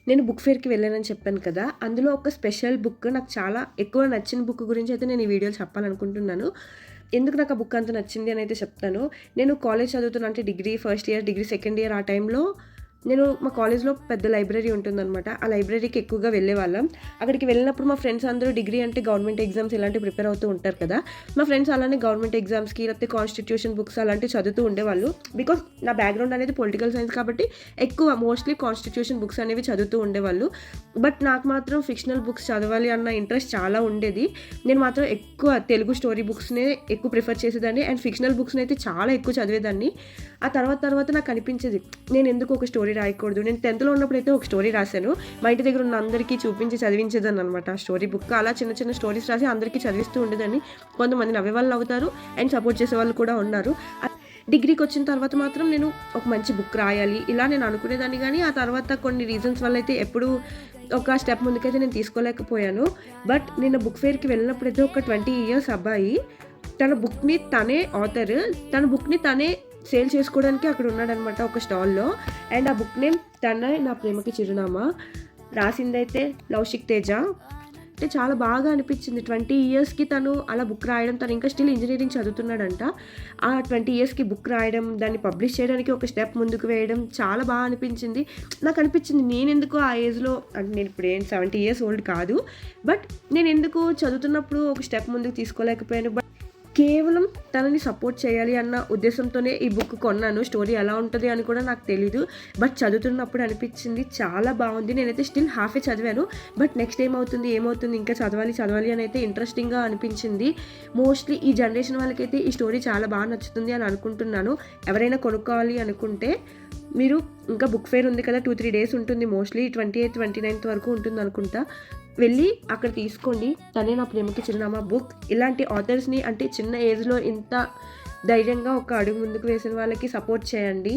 నేను బుక్ ఫేర్‌కి వెళ్ళానని చెప్పాను కదా! అందులో ఒక స్పెషల్ బుక్ నాకు చాలా ఎక్కువ నచ్చిన బుక్ గురించయితే నేను ఈ వీడియోలో చెప్పాలనుకుంటున్నాను. ఎందుకు నాకు ఆ బుక్ అంత నచ్చింది అనయితే చెప్తాను. నేను కాలేజ్ చదువుతున్నా అంటే degree first year, degree second year ఆ టైంలో నేను మా కాలేజ్‌లో పెద్ద లైబ్రరీ ఉంటుందనమాట. ఆ లైబ్రరీకి ఎక్కువగా వెళ్ళేవాళ్ళం. అక్కడికి వెళ్ళినప్పుడు మా ఫ్రెండ్స్ అందరూ డిగ్రీ అంటే గవర్నమెంట్ ఎగ్జామ్స్ ఇలాంటివి ప్రిపేర్ అవుతూ ఉంటారు కదా! మా ఫ్రెండ్స్ అలానే గవర్నమెంట్ ఎగ్జామ్స్‌కి లేకపోతే కాన్స్టిట్యూషన్ బుక్స్ అలాంటివి చదువుతూ ఉండేవాళ్ళు. బికాజ్ నా బ్యాక్‌గ్రౌండ్ అనేది పొలిటికల్ సైన్స్ కాబట్టి ఎక్కువ మోస్ట్‌లీ కాన్స్టిట్యూషన్ బుక్స్ అనేవి చదువుతూ ఉండేవాళ్ళు. బట్ నాకు మాత్రం ఫిక్షనల్ బుక్స్ చదవాలి అన్న ఇంట్రెస్ట్ చాలా ఉండేది. నేను మాత్రం ఎక్కువ తెలుగు స్టోరీ బుక్స్‌నే ఎక్కువ ప్రిఫర్ చేసేదాన్ని. అండ్ ఫిక్షనల్ బుక్స్‌ని అయితే చాలా ఎక్కువ చదివేదాన్ని. ఆ తర్వాత నాకు అనిపించేది నేను ఎందుకు ఒక స్టోరీ రాయకూడదు. నేను 10థ్‌లో ఉన్నప్పుడైతే ఒక స్టోరీ రాశాను. మా ఇంటి దగ్గర ఉన్న అందరికీ చూపించి చదివించేదాన్ననమాట ఆ స్టోరీ బుక్. అలా చిన్న చిన్న స్టోరీస్ రాసి అందరికీ చదివిస్తూ ఉండేదాన్ని. కొంతమంది నవ్వేవాళ్ళు నవ్వుతారు అండ్ సపోర్ట్ చేసేవాళ్ళు కూడా ఉన్నారు. డిగ్రీకొచ్చిన తర్వాత మాత్రం నేను ఒక మంచి బుక్ రాయాలి ఇలా నేను అనుకునేదాన్ని గానీ, ఆ తర్వాత కొన్ని రీజన్స్ వల్ల అయితే ఎప్పుడూ ఒక స్టెప్ ముందుకైతే నేను తీసుకోలేకపోయాను. బట్ నేను బుక్ ఫేర్‌కి వెళ్ళినప్పుడైతే ఒక 20 ఇయర్స్ అబ్బాయి తన బుక్‌ని తనే ఆథర్. తన బుక్‌ని తనే సేల్ చేసుకోవడానికి అక్కడ ఉన్నాడనమాట ఒక స్టాల్‌లో. అండ్ ఆ బుక్ నేమ్ 'తనే నా ప్రేమకి చిరునామా'. రాసిందైతే లౌషిక్ తేజ. అంటే చాలా బాగా అనిపించింది. 20 ఇయర్స్‌కి తను అలా బుక్ రాయడం, తను ఇంకా స్టిల్ ఇంజినీరింగ్ చదువుతున్నాడంట. ఆ 20 ఇయర్స్‌కి బుక్ రాయడం, దాన్ని పబ్లిష్ చేయడానికి ఒక స్టెప్ ముందుకు వేయడం చాలా బాగా అనిపించింది. నాకు అనిపించింది నేనెందుకు ఆ ఏజ్‌లో అంటే నేను ఇప్పుడు 70 ఇయర్స్ ఓల్డ్ కాదు. బట్ నేనెందుకు చదువుతున్నప్పుడు ఒక స్టెప్ ముందుకు తీసుకోలేకపోయాను. కేవలం తనని సపోర్ట్ చేయాలి అన్న ఉద్దేశంతోనే ఈ బుక్ కొన్నాను. స్టోరీ ఎలా ఉంటది అని కూడా నాకు తెలీదు. బట్ చదువుతున్నప్పుడు అనిపించింది చాలా బావుంది. నేనైతే స్టిల్ హాఫే చదివాను. బట్ నెక్స్ట్ ఏమవుతుంది ఇంకా చదవాలి అని అయితే ఇంట్రెస్టింగ్‌గా అనిపించింది. మోస్ట్‌లీ ఈ జనరేషన్ వాళ్ళకైతే ఈ స్టోరీ చాలా బాగా నచ్చుతుంది అని అనుకుంటున్నాను. ఎవరైనా కొనుక్కోవాలి అనుకుంటే మీరు ఇంకా బుక్ ఫేర్ ఉంది కదా! 2, 3 డేస్ ఉంటుంది. మోస్ట్‌లీ 28, 29 వరకు ఉంటుందనుకుంటా. వెళ్ళి అక్కడ తీసుకోండి. 'తనే నా ప్రేమకి చిరునామా' బుక్. ఇలాంటి ఆథర్స్‌ని అంటే చిన్న ఏజ్‌లో ఇంత ధైర్యంగా ఒక అడుగు ముందుకు వేసిన వాళ్ళకి సపోర్ట్ చేయండి.